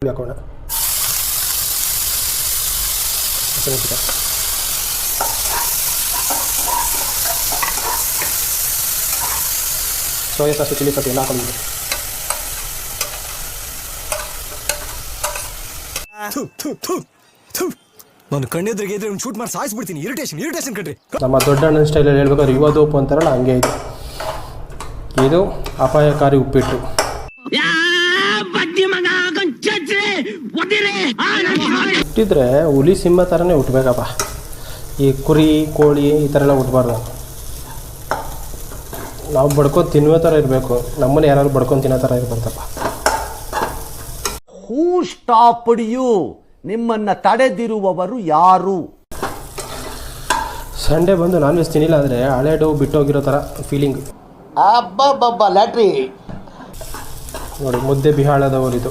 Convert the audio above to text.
ಹಾಕೋಣ. Soya sauce chilli sauce ಎಲ್ಲ ಹಾಕೊಂಡಿದ್ದೆ. ನಾನು ಕಣ್ಣೆದ್ರಿಗೆ ಇದ್ರೆ ಒಂದು ಶೂಟ್ ಮಾಡಿ ಸಾಯಿಸ್ಬಿಡ್ತೀನಿ. ಇರಿಟೇಷನ್ ಕಣ್ರಿ. ನಮ್ಮ ದೊಡ್ಡ ಅಣ್ಣನ ಸ್ಟೈಲಲ್ಲಿ ಹೇಳ್ಬೇಕಾದ್ರೆ ಯುವದೋಪು ಅಂತಾರಲ್ಲ ಹಂಗೆ ಇದೆ. ಇದು ಅಪಾಯಕಾರಿ ಉಪ್ಪಿಟ್ಟು. ಹುಟ್ಟಿದ್ರೆ ಹುಲಿ ಸಿಂಹ ಥರನೇ ಹುಟ್ಟಬೇಕಪ್ಪ. ಈ ಕುರಿ ಕೋಳಿ ಈ ಥರ ಎಲ್ಲ ಹುಟ್ಟಬಾರ್ದು. ನಾವು ಬಡ್ಕೊಂಡು ತಿನ್ನುವ ಥರ ಇರಬೇಕು. ನಮ್ಮನ್ನು ಯಾರು ಬಡ್ಕೊಂಡು ತಿನ್ನೋ ಥರ ಇರಬಾರ್ದಪ್ಪ. ಹೂ ಸ್ಟಾಪ್ಡ್ ಯು? ನಿಮ್ಮನ್ನ ತಡೆದಿರುವವರು ಯಾರು? ಸಂಡೇ ಬಂದು ನಾನ್ ವೆಜ್ ತಿನ್ನಿಲ್ಲ ಅಂದರೆ ಹಳೆ ಡೋ ಬಿಟ್ಟೋಗಿರೋ ಥರ ಫೀಲಿಂಗ್. ಅಬ್ಬಬ್ಬಬ್ಬ ಲ್ಯಾಟ್ರಿ ನೋಡಿ, ಮುದ್ದೆ ಬಿಹಾಳದವರಿದು.